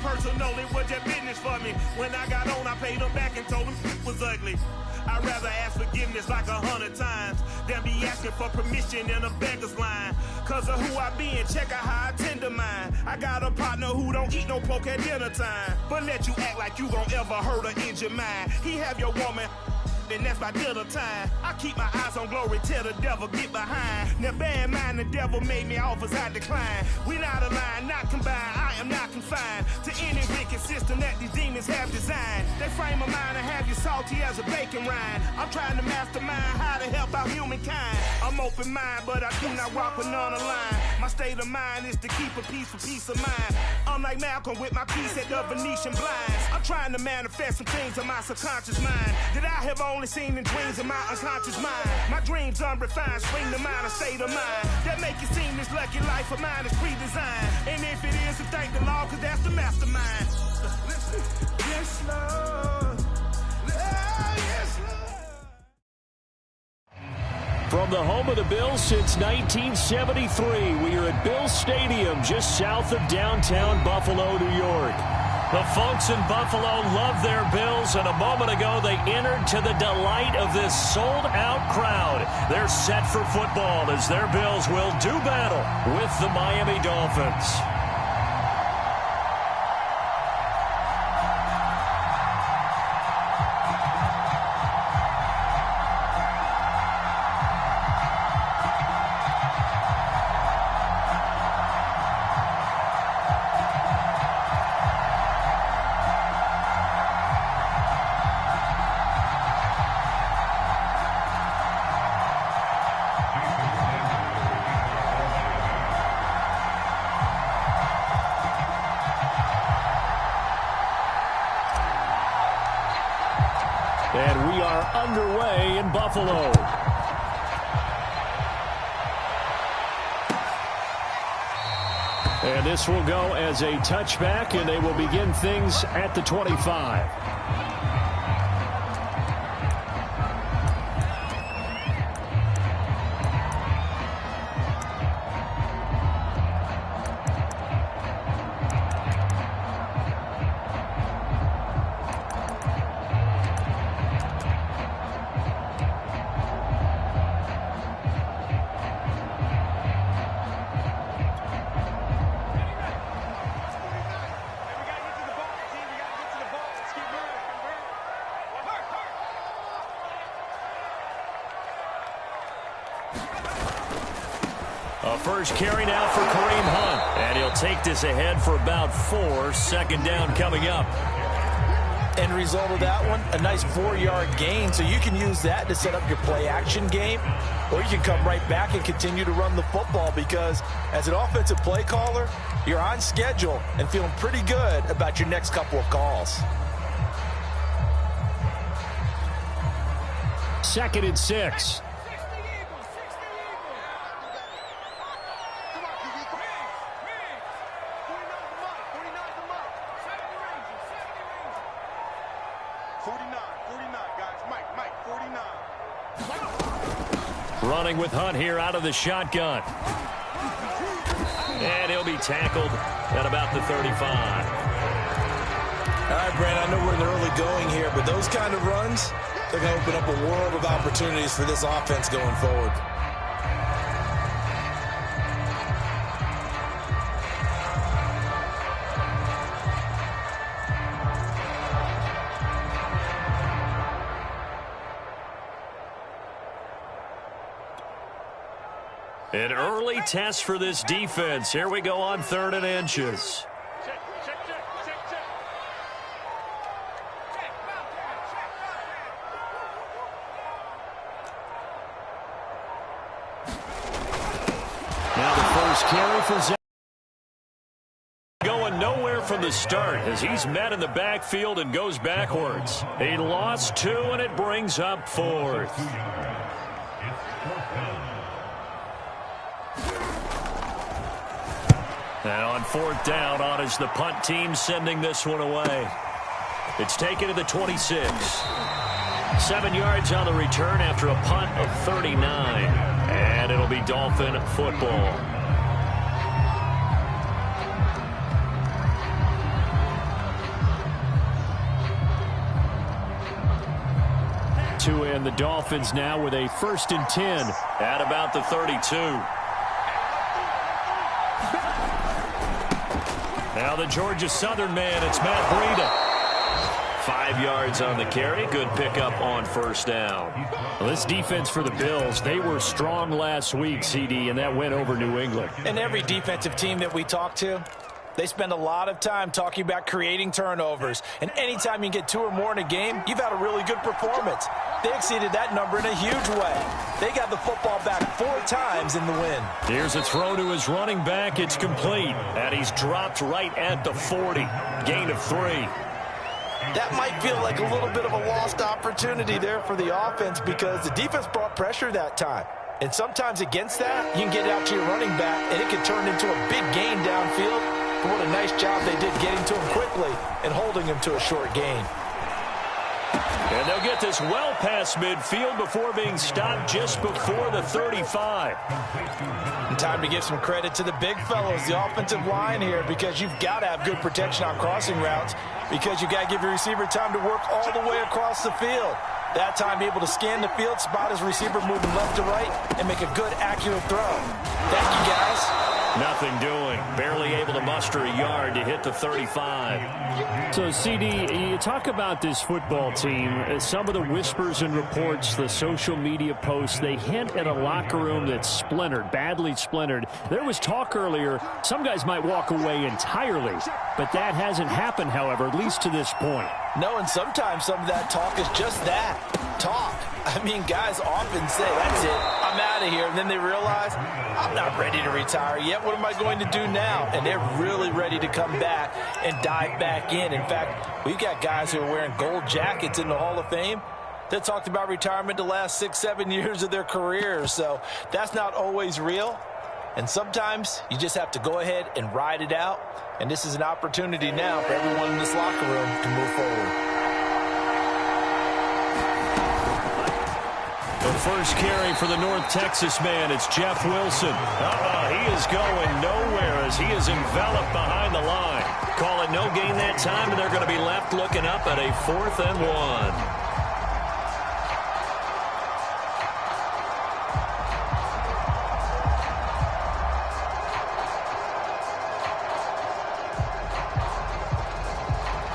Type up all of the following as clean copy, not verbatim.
personal, it was just business for me. When I got on, I paid them back and told them it was ugly. I'd rather ask forgiveness like 100 times than be asking for permission in a beggar's line. Cause of who I be and check out how I tend to mine. I got a partner who don't eat no pork at dinner time, but let you act like you gon' ever hurt or injure mine. He have your woman, and that's my dinner time. I keep my eyes on glory till the devil get behind. Now bear in mind the devil made me offers I decline. We not aligned, not combined, I am not confined to any wicked system that these demons have designed. They frame a mind and have you salty as a bacon rind. I'm trying to mastermind how to help out humankind. I'm open mind, but I do not rock with none aligned. My state of mind is to keep a peace for peace of mind. Unlike Malcolm with my piece at the Venetian blinds. I'm trying to manifest some things in my subconscious mind that I have only seen in dreams in my unconscious mind. My dreams unrefined, spring to mind, a state of mind that make it seem this lucky life of mine is pre-designed. And if it is, then thank the Lord, cause that's the mastermind. Yes, Lord. Yes, Lord. From the home of the Bills since 1973, we are at Bills Stadium just south of downtown Buffalo, New York. The folks in Buffalo love their Bills, and a moment ago they entered to the delight of this sold-out crowd. They're set for football as their Bills will do battle with the Miami Dolphins. And we are underway in Buffalo. And this will go as a touchback, and they will begin things at the 25. A first carry now for Kareem Hunt. And he'll take this ahead for about 4. Second down coming up. End result of that one, a nice 4-yard gain. So you can use that to set up your play-action game, or you can come right back and continue to run the football, because as an offensive play caller, you're on schedule and feeling pretty good about your next couple of calls. 2nd and 6. Running with Hunt here out of the shotgun. And he'll be tackled at about the 35. All right, Brent, I know we're in the early going here, but those kind of runs, they're going to open up a world of opportunities for this offense going forward. An early test for this defense. Here we go on 3rd and inches. Now the first carry for Zach. Going nowhere from the start as he's met in the backfield and goes backwards. He lost 2, and it brings up 4th. And on 4th down, on is the punt team sending this one away. It's taken to the 26. 7 yards on the return after a punt of 39. And it'll be Dolphin football. to end. The Dolphins now with a 1st and 10 at about the 32. Now the Georgia Southern man, it's Matt Breida. 5 yards on the carry. Good pickup on 1st down. Well, this defense for the Bills, they were strong last week, CD, and that went over New England. And every defensive team that we talk to, they spend a lot of time talking about creating turnovers. And anytime you get 2 or more in a game, you've had a really good performance. They exceeded that number in a huge way. They got the football back 4 times in the win. Here's a throw to his running back. It's complete. And he's dropped right at the 40. Gain of 3. That might feel like a little bit of a lost opportunity there for the offense because the defense brought pressure that time. And sometimes against that, you can get it out to your running back, and it can turn into a big gain downfield. But what a nice job they did getting to him quickly and holding him to a short gain. And they'll get this well past midfield before being stopped just before the 35. And time to give some credit to the big fellows, the offensive line here, because you've got to have good protection on crossing routes because you've got to give your receiver time to work all the way across the field. That time, be able to scan the field, spot his receiver moving left to right, and make a good, accurate throw. Thank you, guys. Nothing doing. Barely able to muster a yard to hit the 35. So, CD, you talk about this football team. Some of the whispers and reports, the social media posts, they hint at a locker room that's splintered, badly splintered. There was talk earlier, some guys might walk away entirely. But that hasn't happened, however, at least to this point. No, and sometimes some of that talk is just that, talk. I mean, guys often say, that's it, I'm out of here. And then they realize, I'm not ready to retire yet. What am I going to do now? And they're really ready to come back and dive back in. In fact, we've got guys who are wearing gold jackets in the Hall of Fame that talked about retirement the last 6-7 years of their careers. So that's not always real. And sometimes you just have to go ahead and ride it out. And this is an opportunity now for everyone in this locker room to move forward. The first carry for the North Texas man, it's Jeff Wilson. He is going nowhere as he is enveloped behind the line. Call it no gain that time, and they're going to be left looking up at a 4th and 1.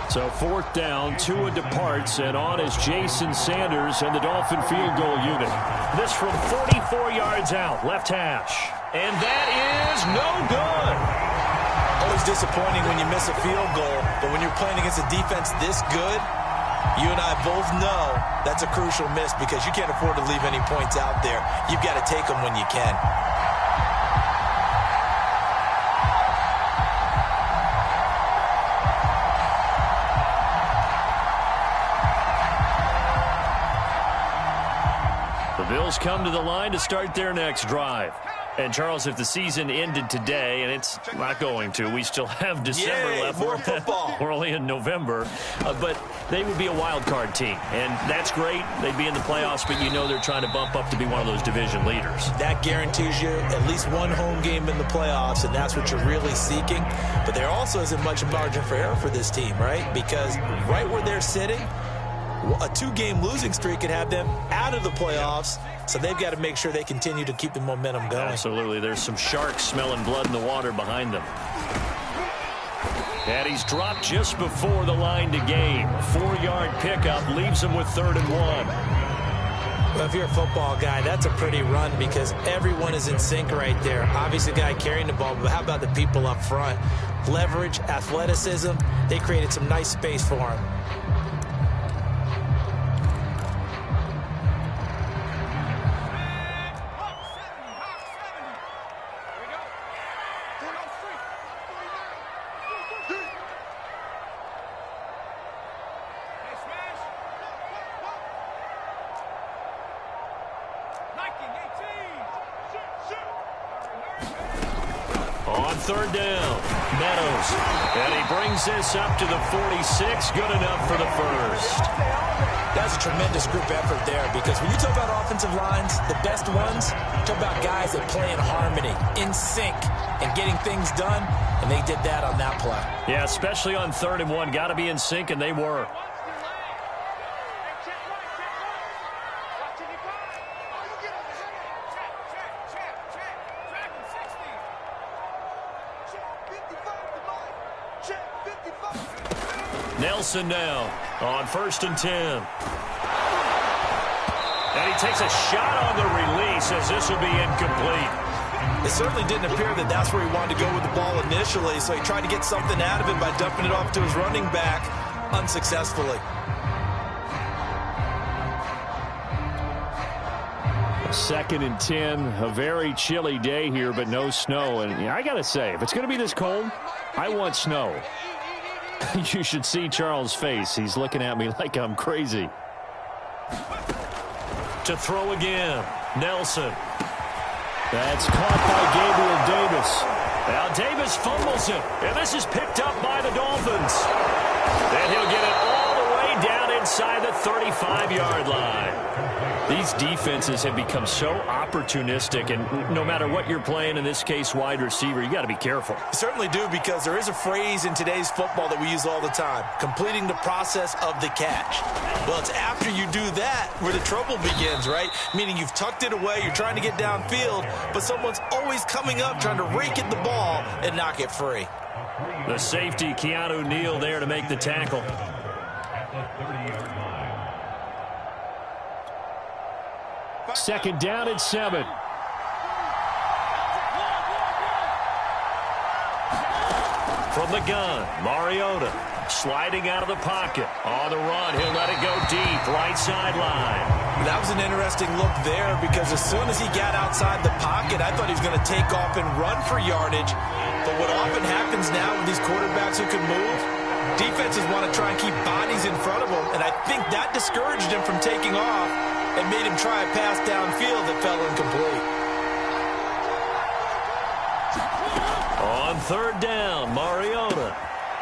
So 4th down, Tua departs, and on is Jason Sanders and the Dolphin field goal unit. This from 44 yards out, left hash. And that is no good. Always disappointing when you miss a field goal, but when you're playing against a defense this good, you and I both know that's a crucial miss because you can't afford to leave any points out there. You've got to take them when you can. Bills come to the line to start their next drive. And, Charles, if the season ended today, and it's not going to, we still have December left. More football. We're only in November. But they would be a wild card team. And that's great. They'd be in the playoffs, but you know they're trying to bump up to be one of those division leaders. That guarantees you at least one home game in the playoffs, and that's what you're really seeking. But there also isn't much margin for error for this team, right? Because right where they're sitting, a 2-game losing streak could have them out of the playoffs, so they've got to make sure they continue to keep the momentum going. Absolutely. There's some sharks smelling blood in the water behind them. And he's dropped just before the line to gain. 4-yard pickup leaves him with 3rd and 1. Well, if you're a football guy, that's a pretty run because everyone is in sync right there. Obviously, the guy carrying the ball, but how about the people up front? Leverage, athleticism, they created some nice space for him. On 3rd down, Meadows. And he brings this up to the 46. Good enough for the first. That's a tremendous group effort there because when you talk about offensive lines, the best ones, talk about guys that play in harmony, in sync, and getting things done, and they did that on that play. Yeah, especially on 3rd and 1. Got to be in sync, and they were. Nelson now on 1st and 10. And he takes a shot on the release as this will be incomplete. It certainly didn't appear that that's where he wanted to go with the ball initially, so he tried to get something out of it by dumping it off to his running back unsuccessfully. 2nd and 10, a very chilly day here, but no snow. And I got to say, if it's going to be this cold, I want snow. You should see Charles' face. He's looking at me like I'm crazy. To throw again, Nelson. That's caught by Gabriel Davis. Now Davis fumbles it, and this is picked up by the Dolphins. And he'll get it all the way down inside the 35-yard line. These defenses have become so opportunistic, and no matter what you're playing, in this case wide receiver, you got to be careful. You certainly do, because there is a phrase in today's football that we use all the time: completing the process of the catch. Well, it's after you do that where the trouble begins, right? Meaning you've tucked it away, you're trying to get downfield, but someone's always coming up trying to rake at the ball and knock it free. The safety, Keanu Neal, there to make the tackle. Second down and 7. From the gun, Mariota sliding out of the pocket. On the run, he'll let it go deep, right sideline. That was an interesting look there, because as soon as he got outside the pocket, I thought he was going to take off and run for yardage. But what often happens now with these quarterbacks who can move, defenses want to try and keep bodies in front of them, and I think that discouraged him from taking off and made him try a pass downfield that fell incomplete. On 3rd down, Mariota.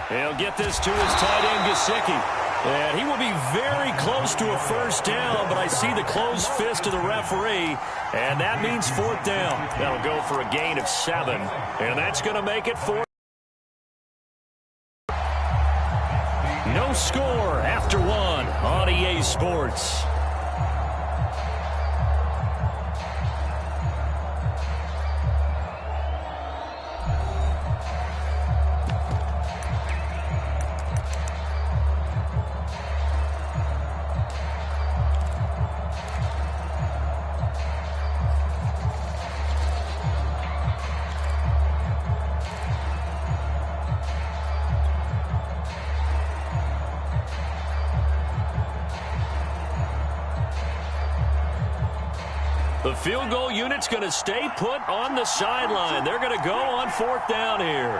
He'll get this to his tight end, Gesicki. And he will be very close to a first down, but I see the closed fist of the referee, and that means 4th down. That'll go for a gain of 7, and that's going to make it 4. No score after 1 on EA Sports. The field goal unit's going to stay put on the sideline. They're going to go on 4th down here.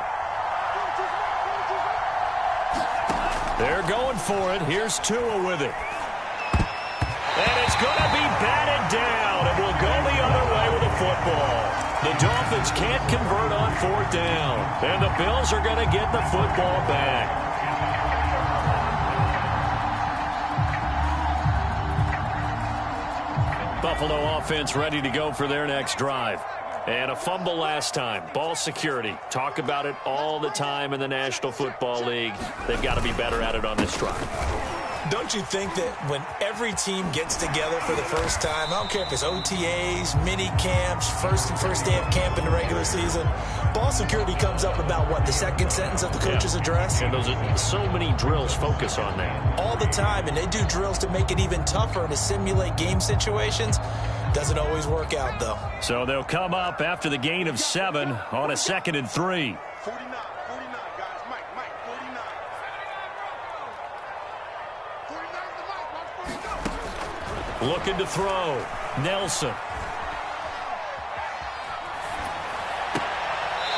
They're going for it. Here's Tua with it. And it's going to be batted down. It will go the other way with the football. The Dolphins can't convert on 4th down. And the Bills are going to get the football back. Buffalo offense ready to go for their next drive. And a fumble last time. Ball security. Talk about it all the time in the National Football League. They've got to be better at it on this drive. Don't you think that when every team gets together for the first time, I don't care if it's OTAs, mini camps, first day of camp in the regular season, ball security comes up about, what, the second sentence of the coach's address? And those are so many drills focus on that. All the time, and they do drills to make it even tougher to simulate game situations. Doesn't always work out, though. So they'll come up after the gain of 7 on a 2nd and 3. 49, guys. Mike, 49. 49 the Mike. Looking to throw. Nelson.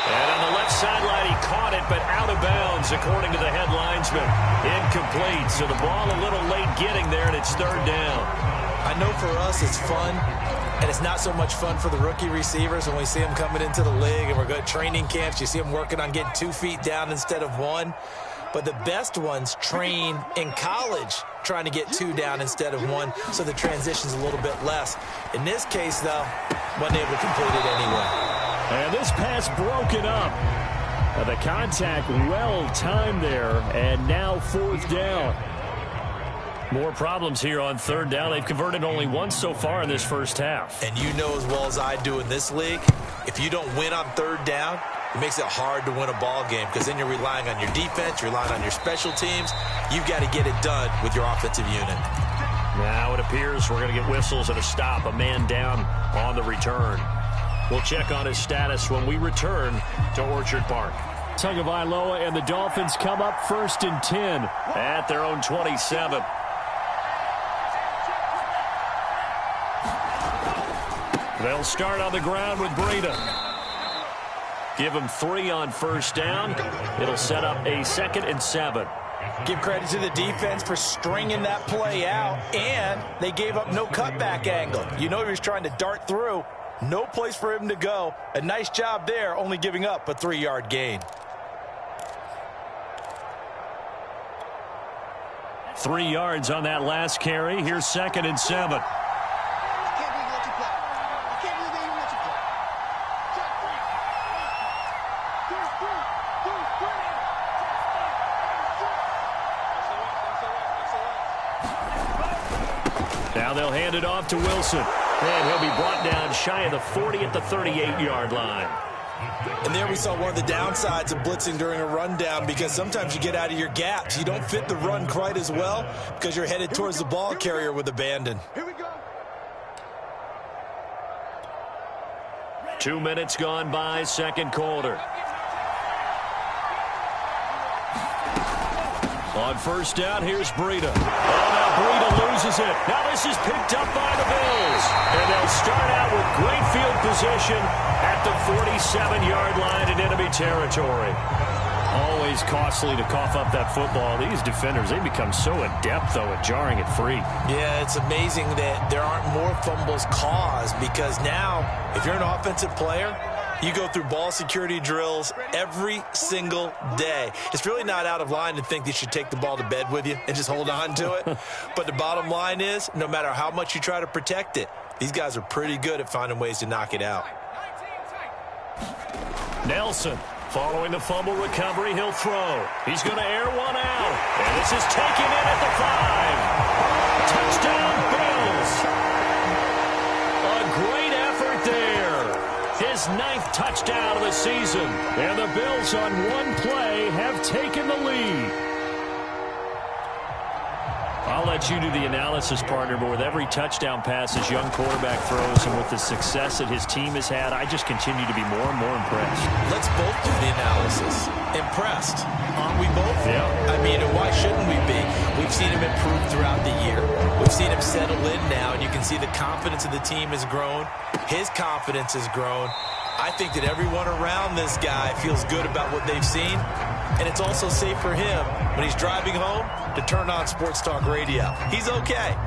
And on the left sideline, he caught it, but out of bounds, according to the head linesman. Incomplete, so the ball a little late getting there, and it's 3rd down. I know for us it's fun, and it's not so much fun for the rookie receivers when we see them coming into the league and we're going to training camps. You see them working on getting 2 feet down instead of 1. But the best ones train in college trying to get 2 down instead of 1, so the transition's a little bit less. In this case, though, wasn't able to complete it anyway. And this pass broken up. The contact well timed there, and now 4th down. More problems here on 3rd down. They've converted only once so far in this first half. And you know as well as I do in this league, if you don't win on 3rd down, It makes it hard to win a ball game because then you're relying on your defense, you're relying on your special teams. You've got to get it done with your offensive unit. Now it appears we're going to get whistles and a stop. A man down on the return. We'll check on his status when we return to Orchard Park. Tagovailoa and the Dolphins come up 1st and 10 at their own 27. They'll start on the ground with Breida. Give him 3 on 1st down. It'll set up a 2nd and 7. Give credit to the defense for stringing that play out, and they gave up no cutback angle. You know he was trying to dart through. No place for him to go. A nice job there, only giving up a 3-yard gain. 3 yards on that last carry. Here's 2nd and 7. Now they'll hand it off to Wilson. And he'll be brought down shy of the 40 at the 38-yard line. And there we saw one of the downsides of blitzing during a rundown, because sometimes you get out of your gaps. You don't fit the run quite as well because you're headed towards the ball carrier with abandon. 2 minutes gone by, 2nd quarter. On 1st down, here's Breida. Oh, now Breida loses it. Now this is picked up by the Bills. And they'll start out with great field position at the 47-yard line in enemy territory. Always costly to cough up that football. These defenders, they become so adept, though, at jarring it free. Yeah, it's amazing that there aren't more fumbles caused, because now, if you're an offensive player, you go through ball security drills every single day. It's really not out of line to think that you should take the ball to bed with you and just hold on to it. But the bottom line is, no matter how much you try to protect it, these guys are pretty good at finding ways to knock it out. Nelson, following the fumble recovery, he'll throw. He's going to air one out. And this is taken in at the 5. Touchdown, Bills. A great effort there. His 9th touchdown of the season. And the Bills on one play have taken the lead. I'll let you do the analysis, partner, but with every touchdown pass his young quarterback throws and with the success that his team has had, I just continue to be more and more impressed. Let's both do the analysis. Impressed. Aren't we both? Yeah. I mean, and why shouldn't we be? We've seen him improve throughout the year. We've seen him settle in now, and you can see the confidence of the team has grown. His confidence has grown. I think that everyone around this guy feels good about what they've seen, and it's also safe for him when he's driving home to turn on Sports Talk Radio. He's okay.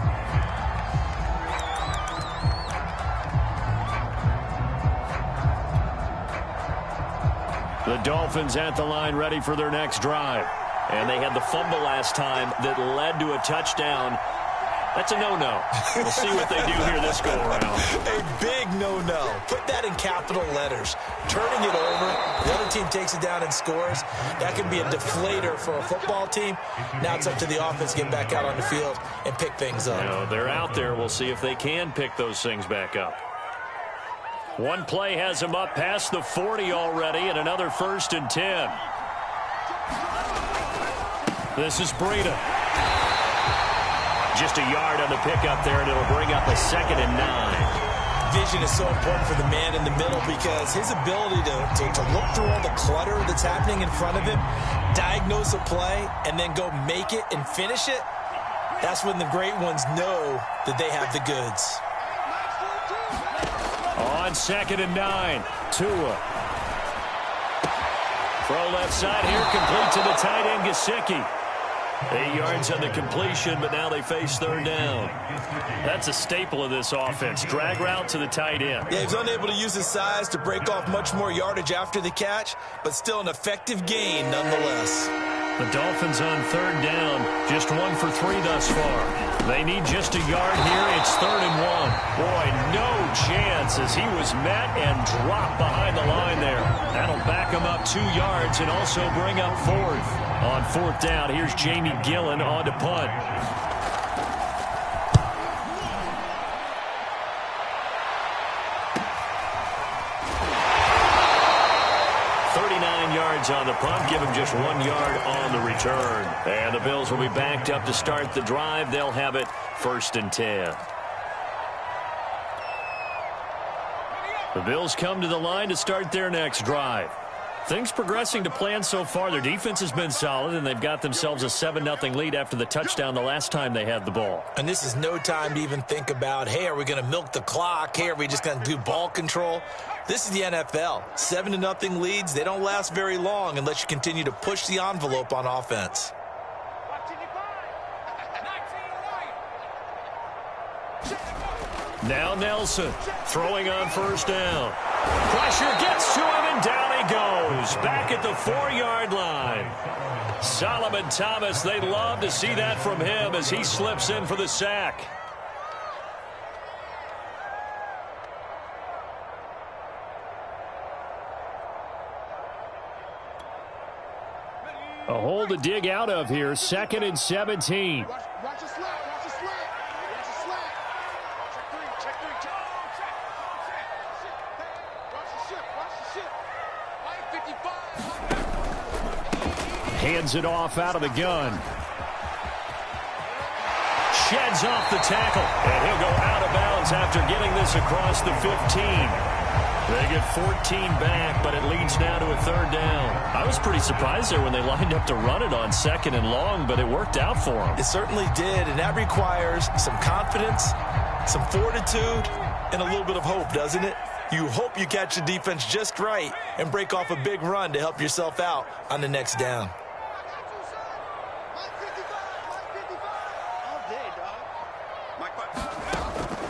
The Dolphins at the line, ready for their next drive. And they had the fumble last time that led to a touchdown. That's a no-no. We'll see what they do here this go-around. A big no-no. Put that in capital letters. Turning it over, the other team takes it down and scores. That can be a deflator for a football team. Now it's up to the offense to get back out on the field and pick things up. You know, they're out there. We'll see if they can pick those things back up. One play has them up past the 40 already, and another 1st and 10. This is Breida. Just a yard on the pickup there, and it'll bring up a 2nd and 9. Vision is so important for the man in the middle, because his ability to look through all the clutter that's happening in front of him, diagnose a play, and then go make it and finish it, that's when the great ones know that they have the goods. On 2nd and 9, Tua. Throw left side here, complete to the tight end, Gesicki. 8 yards on the completion, but now they face 3rd down. That's a staple of this offense. Drag route to the tight end. Yeah, he's unable to use his size to break off much more yardage after the catch, but still an effective gain nonetheless. The Dolphins on 3rd down, just 1 for 3 thus far. They need just a yard here. It's 3rd and 1. Boy, no chance as he was met and dropped behind the line there. That'll back him up 2 yards and also bring up 4th. On 4th down, here's Jamie Gillen on to punt. yards on the punt, give him just 1 yard on the return. And the Bills will be backed up to start the drive. They'll have it 1st and 10. The Bills come to the line to start their next drive. Things progressing to plan so far. Their defense has been solid, and they've got themselves a 7-0 lead after the touchdown the last time they had the ball. And this is no time to even think about, hey, are we going to milk the clock? Hey, are we just going to do ball control? This is the NFL. 7-0 leads, they don't last very long unless you continue to push the envelope on offense. Now Nelson throwing on 1st down. Pressure gets to him, and down he goes. Back at the 4-yard line. Solomon Thomas, they'd love to see that from him as he slips in for the sack. A hole to dig out of here. 2nd and 17. Watch the slant. Watch the slant. Watch the slant. Check three. Watch the ship. Watch the ship. Line 55. Hands it off out of the gun. Sheds off the tackle. And he'll go out of bounds after getting this across the 15. They get 14 back, but it leads now to a 3rd down. I was pretty surprised there when they lined up to run it on 2nd and long, but it worked out for them. It certainly did, and that requires some confidence, some fortitude, and a little bit of hope, doesn't it? You hope you catch the defense just right and break off a big run to help yourself out on the next down.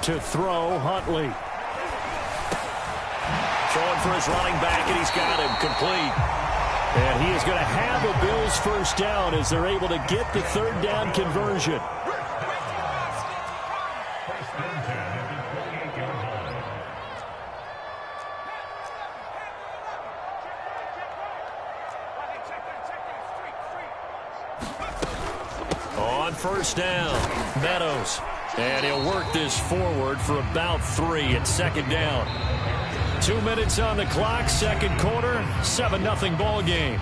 To throw, Huntley. Throwing for his running back, and he's got him complete. And he is going to have a Bills 1st down as they're able to get the 3rd down conversion. On 1st down, Meadows. And he'll work this forward for about 3 at 2nd down. 2 minutes on the clock, 2nd quarter, 7-0 ball game.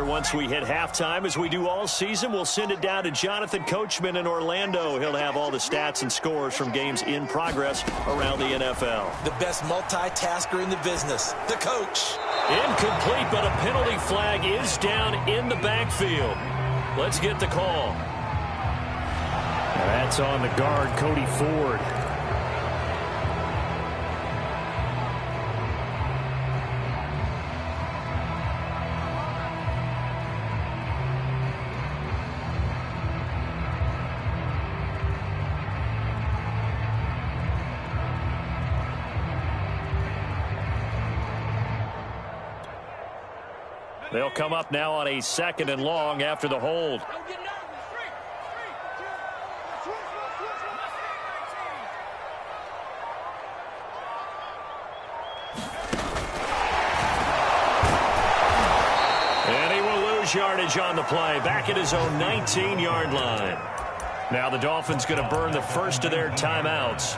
Once we hit halftime, as we do all season, we'll send it down to Jonathan Coachman in Orlando. He'll have all the stats and scores from games in progress around the NFL. The best multitasker in the business, the coach. Incomplete, but a penalty flag is down in the backfield. Let's get the call. That's on the guard, Cody Ford. They'll come up now on a 2nd and long after the hold. And he will lose yardage on the play, back at his own 19-yard line. Now the Dolphins going to burn the first of their timeouts.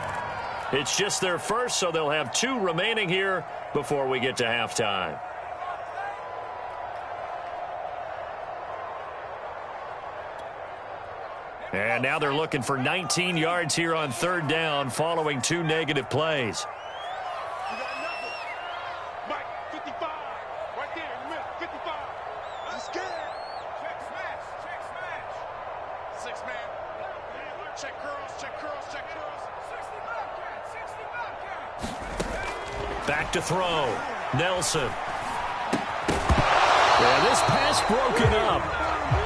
It's just their first, so they'll have 2 remaining here before we get to halftime. And now they're looking for 19 yards here on 3rd down following 2 negative plays. You got nothing. Mike, 55. Right there in the middle. 55. I'm scared. Check smash. Check smash. 6 man. Check curls. Check curls. Check curls. 60 Bobcat. 60 Bobcat. Back to throw. Nelson. Yeah, this pass broken up.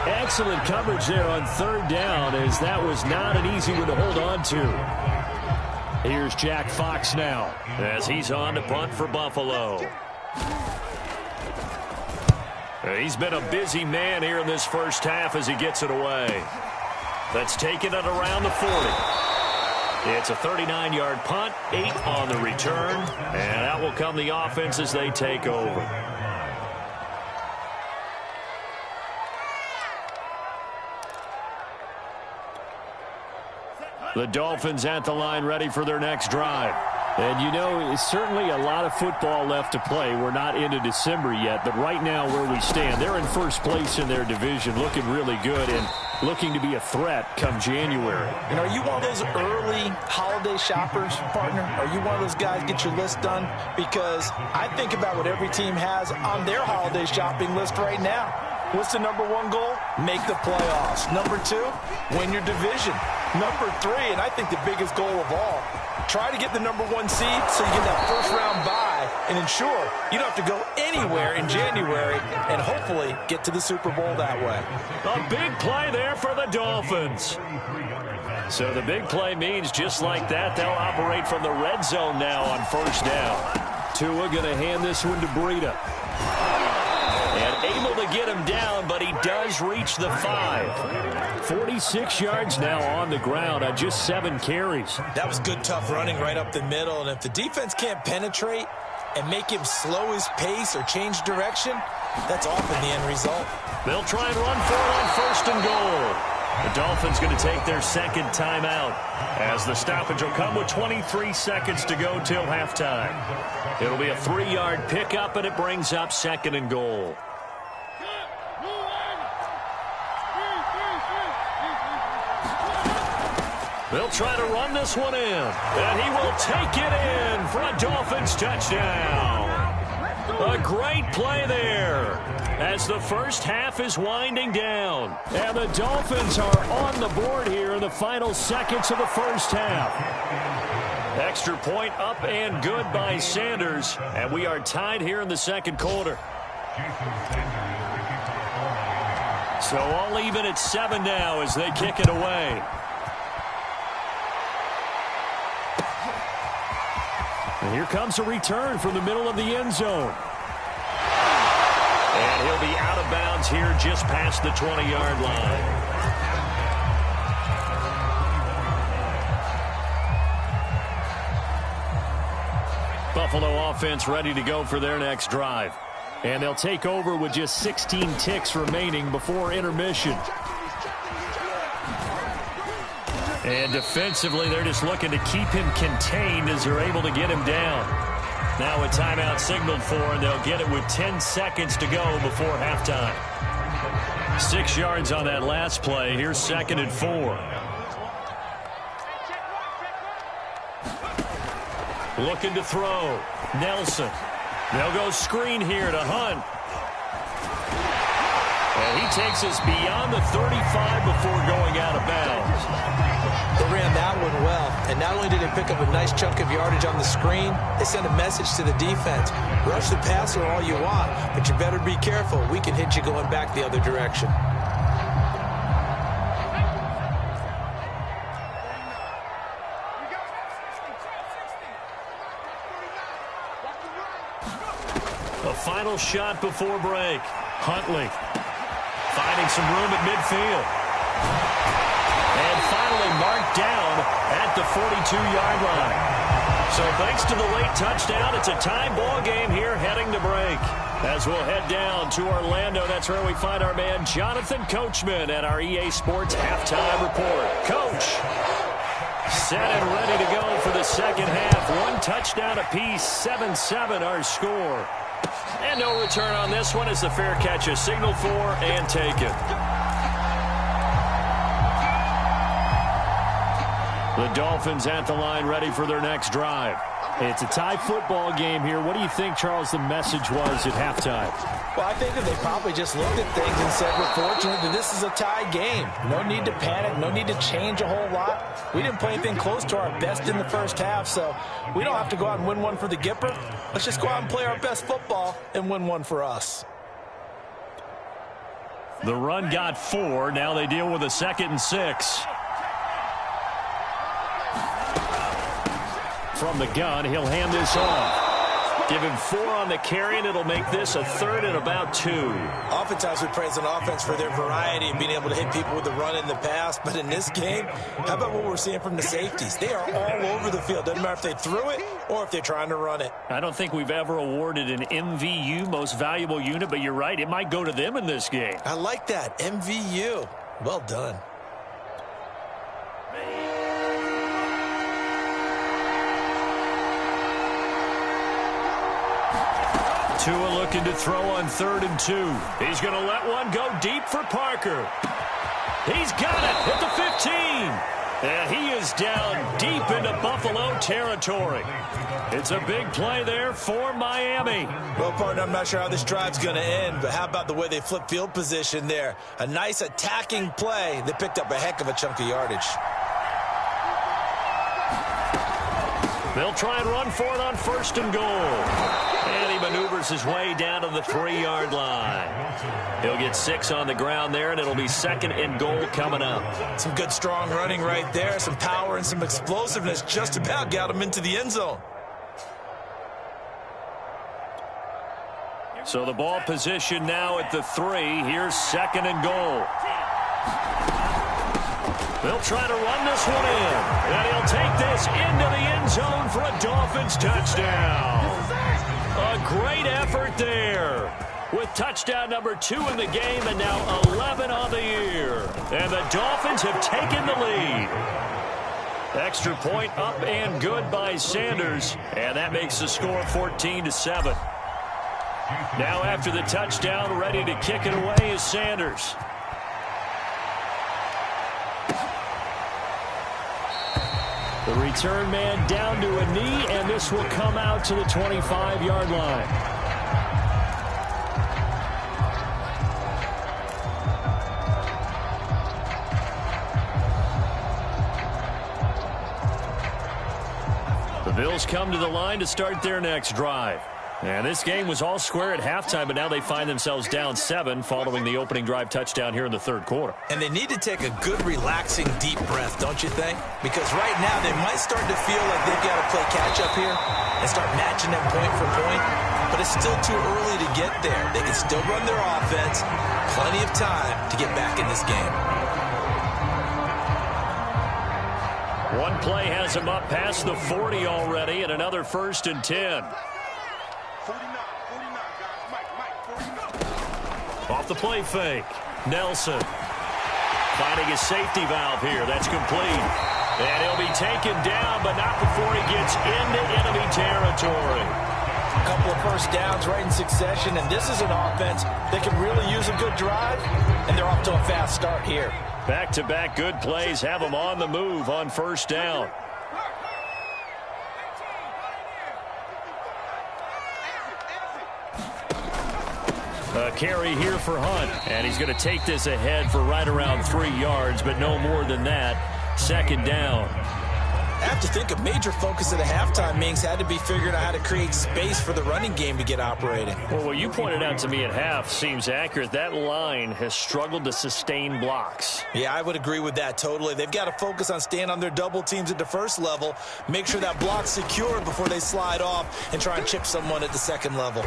Excellent coverage there on 3rd down, as that was not an easy one to hold on to. Here's Jack Fox now as he's on to punt for Buffalo. He's been a busy man here in this first half as he gets it away. That's taken it around the 40. It's a 39-yard punt, 8 on the return, and out will come the offense as they take over. The Dolphins at the line ready for their next drive. And, you know, it's certainly a lot of football left to play. We're not into December yet, but right now where we stand, they're in first place in their division, looking really good and looking to be a threat come January. And are you one of those early holiday shoppers, partner? Are you one of those guys get your list done? Because I think about what every team has on their holiday shopping list right now. What's the number 1 goal? Make the playoffs. Number 2, win your division. Number 3, and I think the biggest goal of all, try to get the number 1 seed so you get that first-round bye and ensure you don't have to go anywhere in January and hopefully get to the Super Bowl that way. A big play there for the Dolphins. So the big play means just like that, they'll operate from the red zone now on first down. Tua going to hand this one to Breida. And able to get him down, but he does reach the 5. 46 yards now on the ground on just 7 carries. That was good, tough running right up the middle. And if the defense can't penetrate and make him slow his pace or change direction, that's often the end result. They'll try and run for it on first and goal. The Dolphins going to take their second timeout as the stoppage will come with 23 seconds to go till halftime. It'll be a 3-yard pickup, and it brings up second and goal. They'll try to run this one in, and he will take it in for a Dolphins touchdown. A great play there as the first half is winding down. And the Dolphins are on the board here in the final seconds of the first half. Extra point up and good by Sanders, and we are tied here in the second quarter. So all even at 7 now as they kick it away. And here comes a return from the middle of the end zone. And he'll be out of bounds here just past the 20-yard line. Buffalo offense ready to go for their next drive. And they'll take over with just 16 ticks remaining before intermission. And defensively, they're just looking to keep him contained as they're able to get him down. Now a timeout signaled for, and they'll get it with 10 seconds to go before halftime. 6 yards on that last play. Here's second and 4. Looking to throw. Nelson. They'll go screen here to Hunt. And he takes us beyond the 35 before going out of bounds. They ran that one well, and not only did they pick up a nice chunk of yardage on the screen, they sent a message to the defense. Rush the passer all you want, but you better be careful. We can hit you going back the other direction. A final shot before break. Huntley finding some room at midfield. And finally marked down at the 42-yard line. So thanks to the late touchdown, it's a tie ball game here heading to break. As we'll head down to Orlando, that's where we find our man Jonathan Coachman at our EA Sports Halftime Report. Coach, set and ready to go for the second half. 1 touchdown apiece, 7-7 our score. And no return on this one as the fair catch is signaled for and taken. The Dolphins at the line ready for their next drive. It's a tie football game here. What do you think, Charles, the message was at halftime? Well, I think that they probably just looked at things and said, we're fortunate that this is a tie game. No need to panic. No need to change a whole lot. We didn't play anything close to our best in the first half, so we don't have to go out and win one for the Gipper. Let's just go out and play our best football and win one for us. The run got 4. Now they deal with a 2nd and 6. From the gun, he'll hand this off. Give him 4 on the carry, and it'll make this a 3rd and about 2. Oftentimes we praise an offense for their variety and being able to hit people with the run in the pass. But in this game, how about what we're seeing from the safeties? They are all over the field. Doesn't matter if they threw it or if they're trying to run it. I don't think we've ever awarded an MVU, most valuable unit, but you're right. It might go to them in this game. I like that. MVU. Well done. Tua looking to throw on 3rd and 2. He's going to let one go deep for Parker. He's got it at the 15. And he is down deep into Buffalo territory. It's a big play there for Miami. Well, partner, I'm not sure how this drive's going to end, but how about the way they flip field position there? A nice attacking play. They picked up a heck of a chunk of yardage. They'll try and run for it on 1st and goal. And he maneuvers his way down to the 3-yard line. He'll get 6 on the ground there, and it'll be 2nd and goal coming up. Some good, strong running right there. Some power and some explosiveness just about got him into the end zone. So the ball position now at the 3. Here's 2nd and goal. They'll try to run this one in. And he'll take this into the end zone for a Dolphins touchdown. A great effort there. With touchdown number 2 in the game and now 11 on the year. And the Dolphins have taken the lead. Extra point up and good by Sanders. And that makes the score 14-7. Now after the touchdown, ready to kick it away is Sanders. The return man down to a knee, and this will come out to the 25-yard line. The Bills come to the line to start their next drive. And this game was all square at halftime, but now they find themselves down 7 following the opening drive touchdown here in the 3rd quarter. And they need to take a good, relaxing, deep breath, don't you think? Because right now they might start to feel like they've got to play catch-up here and start matching them point for point. But it's still too early to get there. They can still run their offense. Plenty of time to get back in this game. One play has him up past the 40 already, and another 1st and 10. 49, guys. Mike, 49. Off the play fake. Nelson finding his safety valve here. That's complete. And he'll be taken down, but not before he gets into enemy territory. A couple of first downs right in succession, and this is an offense that can really use a good drive, and they're off to a fast start here. Back-to-back good plays have them on the move on 1st down. A carry here for Hunt, and he's going to take this ahead for right around 3 yards, but no more than that. 2nd down. I have to think a major focus at the halftime means had to be figuring out how to create space for the running game to get operating. Well, what you pointed out to me at half seems accurate. That line has struggled to sustain blocks. Yeah, I would agree with that totally. They've got to focus on staying on their double teams at the 1st level, make sure that block's secure before they slide off and try and chip someone at the 2nd level.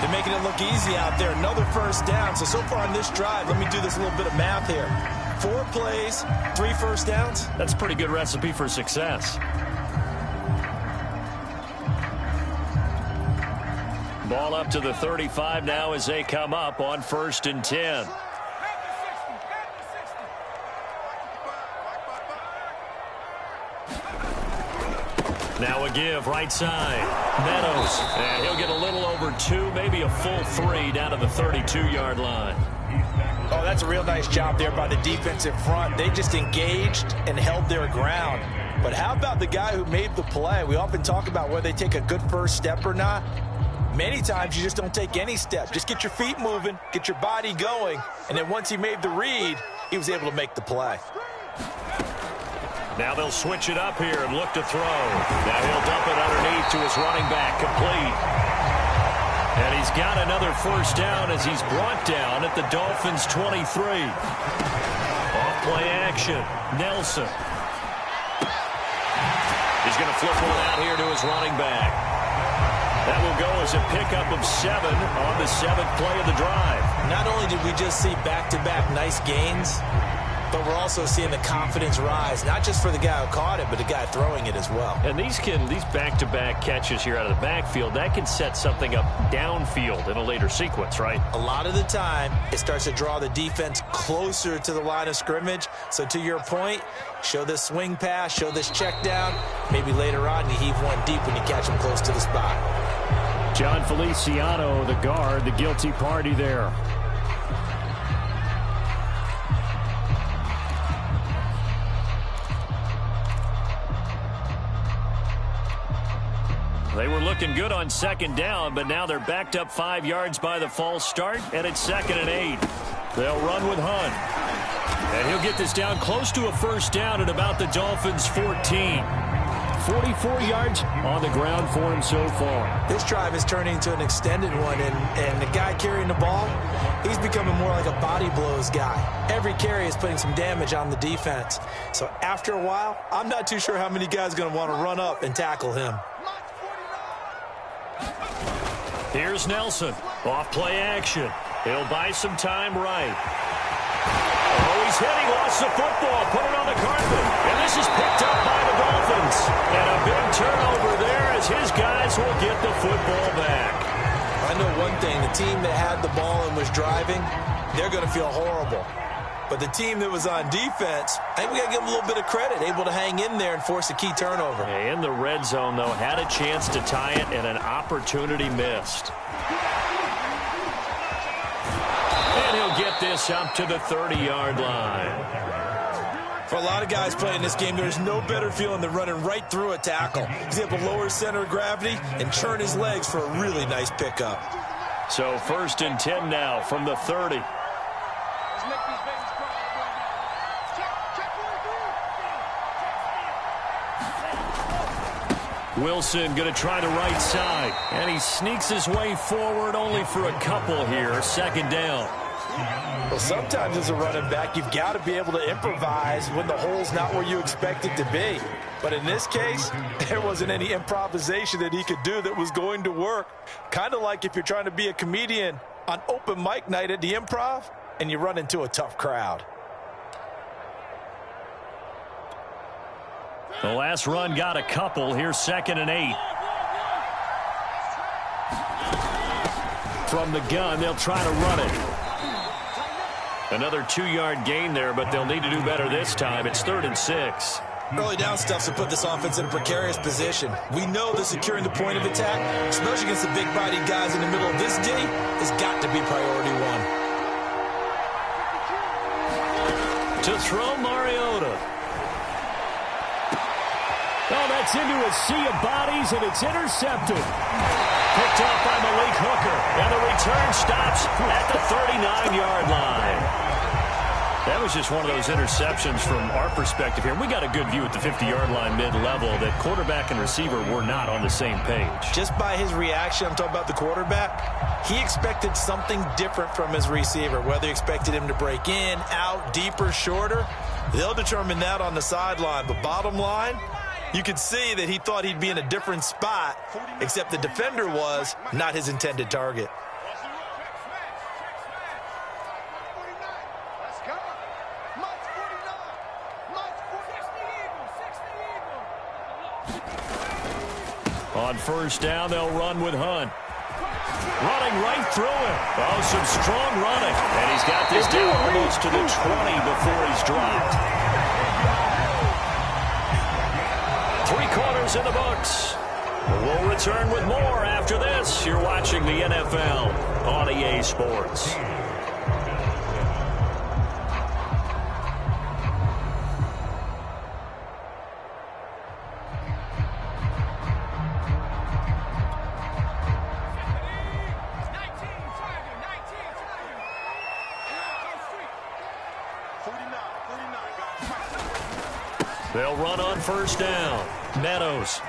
They're making it look easy out there. Another 1st down. So far on this drive, let me do this little bit of math here. 4 plays, 3 first downs. That's a pretty good recipe for success. Ball up to the 35 now as they come up on 1st and 10. Now a give right side. Meadows. And he'll get a little over 2, maybe a full 3 down to the 32-yard line. Oh, that's a real nice job there by the defensive front. They just engaged and held their ground. But how about the guy who made the play? We often talk about whether they take a good first step or not. Many times you just don't take any step. Just get your feet moving, get your body going, and then once he made the read, he was able to make the play. Now they'll switch it up here and look to throw. Now he'll dump it underneath to his running back, complete. And he's got another 1st down as he's brought down at the Dolphins' 23. Off play action. Nelson. He's going to flip one out here to his running back. That will go as a pickup of 7 on the 7th play of the drive. Not only did we just see back-to-back nice gains, but we're also seeing the confidence rise, not just for the guy who caught it, but the guy throwing it as well. And these back-to-back catches here out of the backfield, that can set something up downfield in a later sequence, right? A lot of the time, it starts to draw the defense closer to the line of scrimmage. So to your point, show this swing pass, show this check down. Maybe later on you heave one deep when you catch him close to the spot. John Feliciano, the guard, the guilty party there. They were looking good on 2nd down, but now they're backed up 5 yards by the false start, and it's 2nd and 8. They'll run with Hunt. And he'll get this down close to a 1st down at about the Dolphins' 14. 44 yards on the ground for him so far. This drive is turning into an extended one, and the guy carrying the ball, he's becoming more like a body blows guy. Every carry is putting some damage on the defense. So after a while, I'm not too sure how many guys are going to want to run up and tackle him. Here's Nelson. Off play action. He'll buy some time right. Oh, he's hit. He lost the football. Put it on the carpet. And this is picked up by the Dolphins. And a big turnover there as his guys will get the football back. I know one thing. The team that had the ball and was driving, they're going to feel horrible. But the team that was on defense, I think we got to give them a little bit of credit, able to hang in there and force a key turnover. In the red zone, though, had a chance to tie it and an opportunity missed. And he'll get this up to the 30-yard line. For a lot of guys playing this game, there's no better feeling than running right through a tackle. He's able to lower his center of gravity and churn his legs for a really nice pickup. So 1st and 10 now from the 30. Wilson going to try the right side. And he sneaks his way forward only for a couple here. 2nd down. Well, sometimes as a running back, you've got to be able to improvise when the hole's not where you expect it to be. But in this case, there wasn't any improvisation that he could do that was going to work. Kind of like if you're trying to be a comedian on open mic night at the Improv and you run into a tough crowd. The last run got a couple. Here's 2nd and 8. From the gun, they'll try to run it. Another 2-yard gain there, but they'll need to do better this time. It's 3rd and 6. Early down stuffs to put this offense in a precarious position. We know that securing the point of attack, especially against the big-bodied guys in the middle of this D, has got to be priority one. To throw Mariota. Oh, that's into a sea of bodies, and it's intercepted. Picked up by Malik Hooker, and the return stops at the 39-yard line. That was just one of those interceptions from our perspective here. We got a good view at the 50-yard line mid-level that quarterback and receiver were not on the same page. Just by his reaction, I'm talking about the quarterback, he expected something different from his receiver, whether he expected him to break in, out, deeper, shorter. They'll determine that on the sideline. But bottom line, you could see that he thought he'd be in a different spot, except the defender was not his intended target. On 1st down, they'll run with Hunt. Running right through him. Oh, some strong running. And he's got this down almost to the 20 before he's dropped. 3/4 in the books. We'll return with more after this. You're watching the NFL on EA Sports. They'll run on 1st down. Meadows.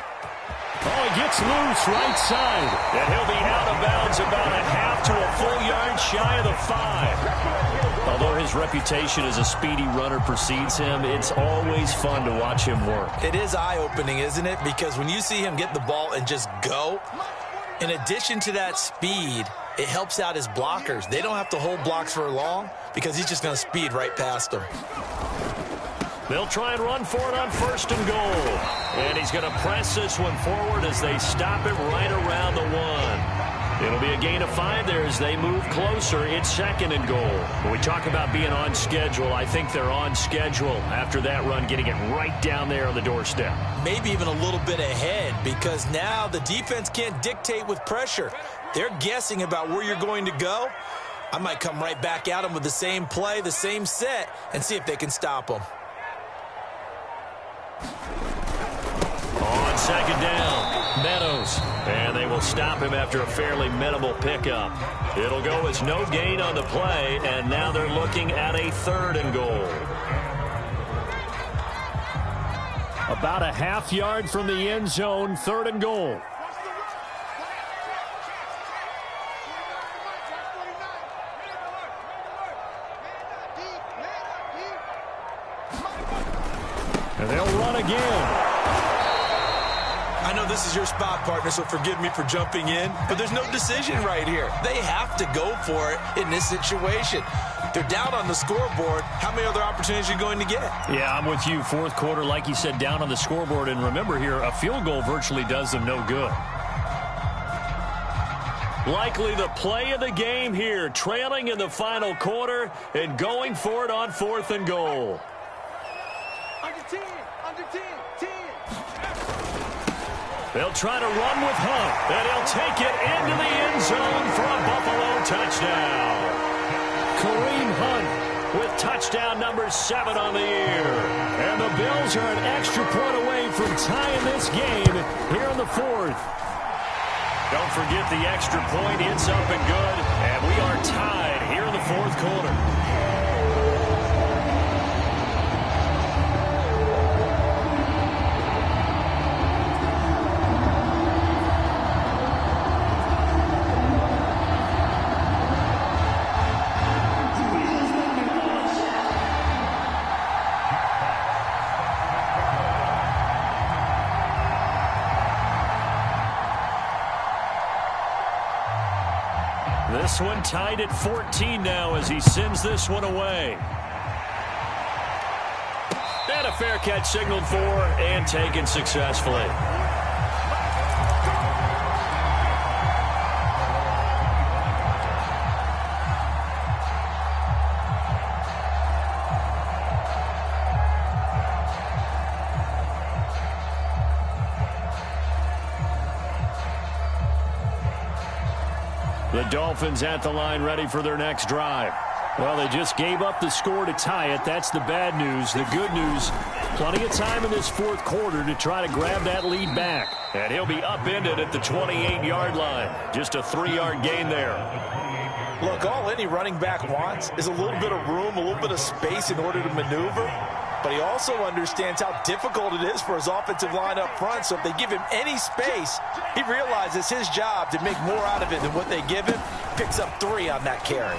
Oh, he gets loose right side. And he'll be out of bounds about a half to a full yard shy of the 5. Although his reputation as a speedy runner precedes him, it's always fun to watch him work. It is eye-opening, isn't it? Because when you see him get the ball and just go, in addition to that speed, it helps out his blockers. They don't have to hold blocks for long because he's just going to speed right past them. They'll try and run for it on 1st and goal. And he's going to press this one forward as they stop it right around the 1. It'll be a gain of 5 there as they move closer. It's 2nd and goal. When we talk about being on schedule, I think they're on schedule after that run, getting it right down there on the doorstep. Maybe even a little bit ahead because now the defense can't dictate with pressure. They're guessing about where you're going to go. I might come right back at them with the same play, the same set, and see if they can stop them. On 2nd down, Meadows. And they will stop him after a fairly minimal pickup. It'll go as no gain on the play, and now they're looking at a 3rd and goal. About a half yard from the end zone, 3rd and goal. And they'll run again. I know this is your spot, partner, so forgive me for jumping in, but there's no decision right here. They have to go for it in this situation. They're down on the scoreboard. How many other opportunities are you going to get? Yeah, I'm with you. 4th quarter, like you said, down on the scoreboard. And remember here, a field goal virtually does them no good. Likely the play of the game here, trailing in the final quarter and going for it on 4th and goal. Under 10, under 10, 10. They'll try to run with Hunt, and he'll take it into the end zone for a Buffalo touchdown. Kareem Hunt with touchdown number 7 on the year. And the Bills are an extra point away from tying this game here in the 4th. Don't forget the extra point. It's up and good, and we are tied here in the 4th quarter. This one tied at 14 now as he sends this one away. And a fair catch signaled for and taken successfully. The Dolphins at the line ready for their next drive. Well, they just gave up the score to tie it. That's the bad news. The good news, plenty of time in this 4th quarter to try to grab that lead back. And he'll be upended at the 28-yard line. Just a 3-yard gain there. Look, all any running back wants is a little bit of room, a little bit of space in order to maneuver. But he also understands how difficult it is for his offensive line up front. So if they give him any space, he realizes his job to make more out of it than what they give him. Picks up 3 on that carry.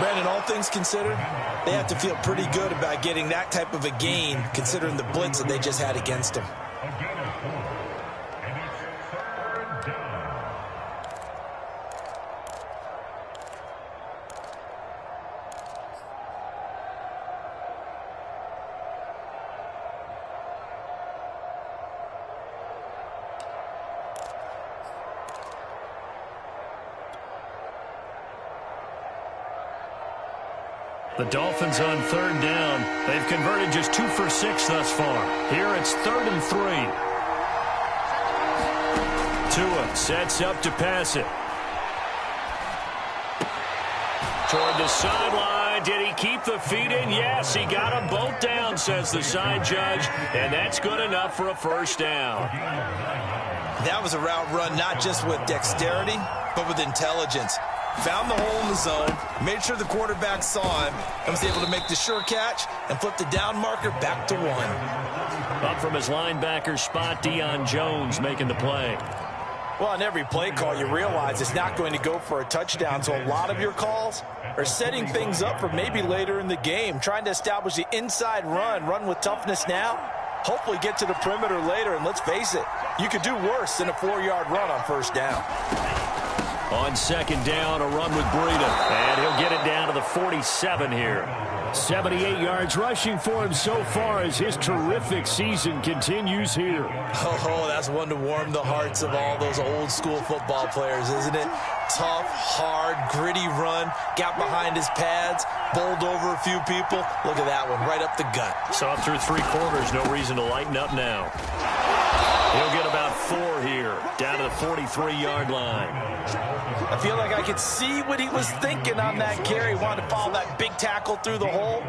Brandon, all things considered, they have to feel pretty good about getting that type of a gain, considering the blitz that they just had against him. The Dolphins on 3rd down. They've converted just 2 for 6 thus far. Here it's 3rd and 3. Tua sets up to pass it. Toward the sideline. Did he keep the feet in? Yes, he got them both down, says the side judge. And that's good enough for a 1st down. That was a route run not just with dexterity, but with intelligence. Found the hole in the zone, made sure the quarterback saw him, and was able to make the sure catch and flip the down marker back to 1. Up from his linebacker spot, Deion Jones making the play. Well, on every play call, you realize it's not going to go for a touchdown, so a lot of your calls are setting things up for maybe later in the game, trying to establish the inside run with toughness now, hopefully get to the perimeter later, and let's face it, you could do worse than a 4-yard run on first down. On second down, a run with Breida, and he'll get it down to the 47 here. 78 yards rushing for him so far as his terrific season continues here. Oh, that's one to warm the hearts of all those old-school football players, isn't it? Tough, hard, gritty run, got behind his pads, bowled over a few people. Look at that one, right up the gut. Saw through 3 quarters, no reason to lighten up now. He'll get about 4 here, down to the 43-yard line. I feel like I could see what he was thinking on that carry. Wanted to follow that big tackle through the hole.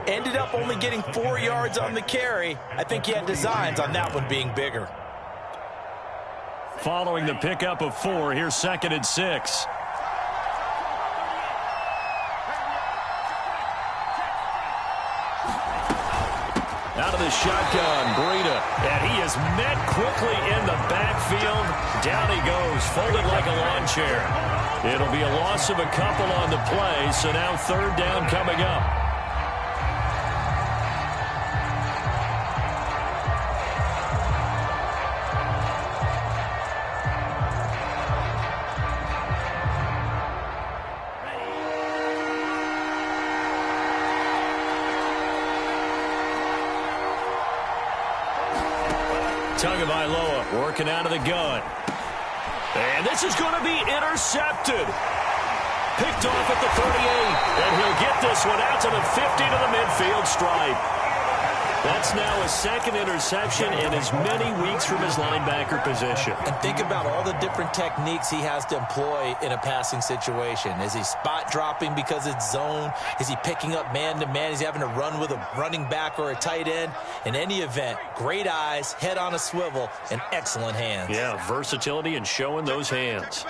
Ended up only getting 4 yards on the carry. I think he had designs on that one being bigger. Following the pickup of 4, here's 2nd and 6. Out of the shotgun, Breida, and he is met quickly in the backfield. Down he goes, folded like a lawn chair. It'll be a loss of a couple on the play, so now 3rd down coming up. Tagovailoa working out of the gun. And this is going to be intercepted. Picked off at the 38. And he'll get this one out to the 50 to the midfield stripe. That's now a 2nd interception in as many weeks from his linebacker position. And think about all the different techniques he has to employ in a passing situation. Is he spot dropping because it's zone? Is he picking up man-to-man? Is he having to run with a running back or a tight end? In any event, great eyes, head on a swivel, and excellent hands. Yeah, versatility and showing those hands.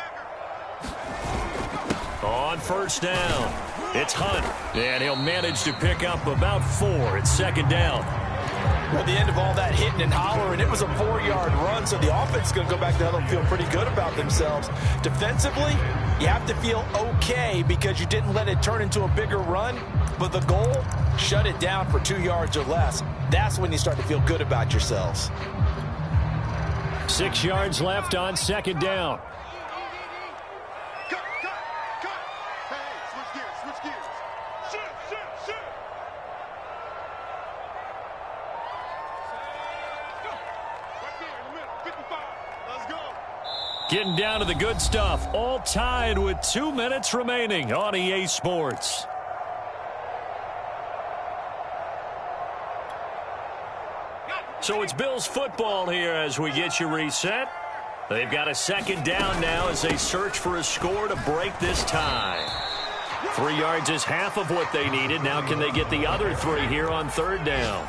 On first down, it's Hunt. And he'll manage to pick up about 4 at 2nd down. Well, the end of all that hitting and hollering, it was a 4-yard run, so the offense is going to go back to huddle and feel pretty good about themselves. Defensively, you have to feel okay because you didn't let it turn into a bigger run, but the goal, shut it down for 2 yards or less. That's when you start to feel good about yourselves. 6 yards left on 2nd down. Getting down to the good stuff. All tied with 2 minutes remaining on EA Sports. So it's Bills football here as we get you reset. They've got a 2nd down now as they search for a score to break this tie. 3 yards is half of what they needed. Now can they get the other 3 here on 3rd down?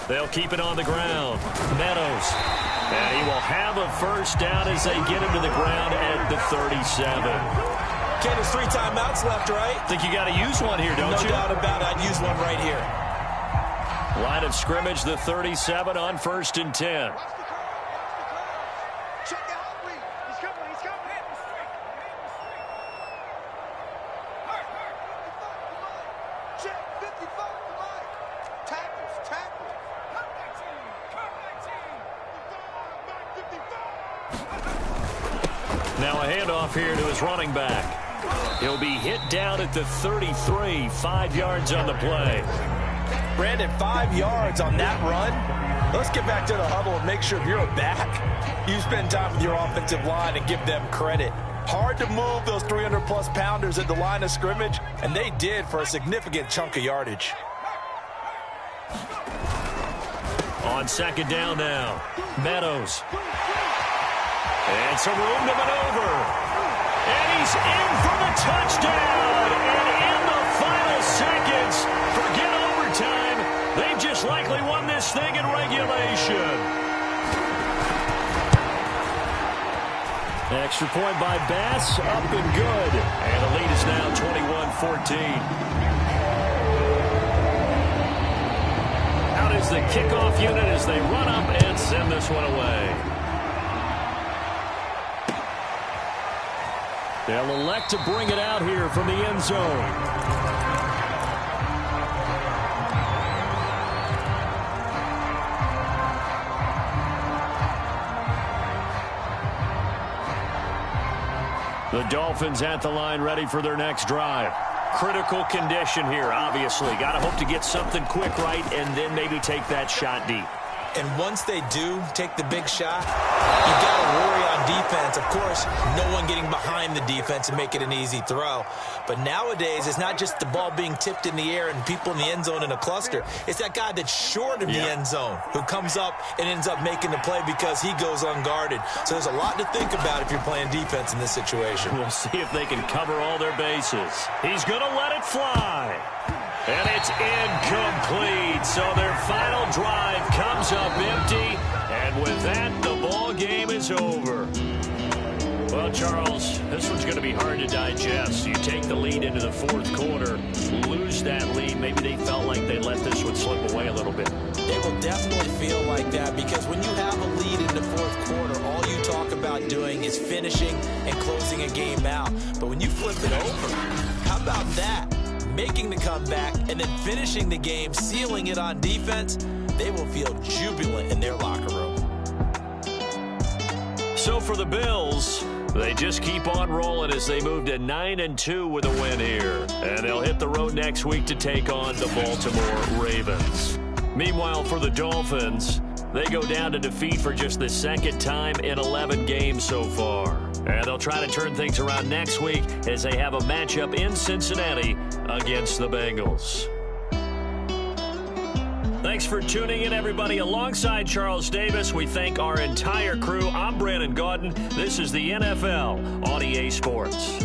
They'll keep it on the ground. Meadows. And he will have a first down as they get him to the ground at the 37. Ken, there's 3 timeouts left, right? Think you got to use one here, don't you? No doubt about it. I'd use one right here. Line of scrimmage, the 37 on 1st and 10. Now a handoff here to his running back. He'll be hit down at the 33, 5 yards on the play. Brandon, 5 yards on that run. Let's get back to the huddle and make sure if you're a back, you spend time with your offensive line and give them credit. Hard to move those 300-plus pounders at the line of scrimmage, and they did for a significant chunk of yardage. On On second down now, Meadows. And some room to maneuver. And he's in for the touchdown. And in the final seconds, forget overtime. They've just likely won this thing in regulation. Extra point by Bass, up and good. And the lead is now 21-14. Out is the kickoff unit as they run up and send this one away. They'll elect to bring it out here from the end zone. The Dolphins at the line, ready for their next drive. Critical condition here, obviously. Got to hope to get something quick right and then maybe take that shot deep. And once they do take the big shot, you got to worry on defense. Of course, no one getting behind the defense and make it an easy throw. But nowadays, it's not just the ball being tipped in the air and people in the end zone in a cluster. It's that guy that's short of the end zone who comes up and ends up making the play because he goes unguarded. So there's a lot to think about if you're playing defense in this situation. We'll see if they can cover all their bases. He's going to let it fly. And it's incomplete. So their final drive comes up empty. And with that, the ball game is over. Well, Charles, this one's going to be hard to digest. You take the lead into the fourth quarter, lose that lead. Maybe they felt like they let this one slip away a little bit. They will definitely feel like that because when you have a lead in the fourth quarter, all you talk about doing is finishing and closing a game out. But when you flip it over, how about that? Making the comeback and then finishing the game, sealing it on defense, they will feel jubilant in their locker room. So for the Bills, they just keep on rolling as they move to 9-2 with a win here. And they'll hit the road next week to take on the Baltimore Ravens. Meanwhile, for the Dolphins, they go down to defeat for just the second time in 11 games so far. And they'll try to turn things around next week as they have a matchup in Cincinnati against the Bengals. Thanks for tuning in, everybody. Alongside Charles Davis, we thank our entire crew. I'm Brandon Gaudin. This is the NFL on EA Sports.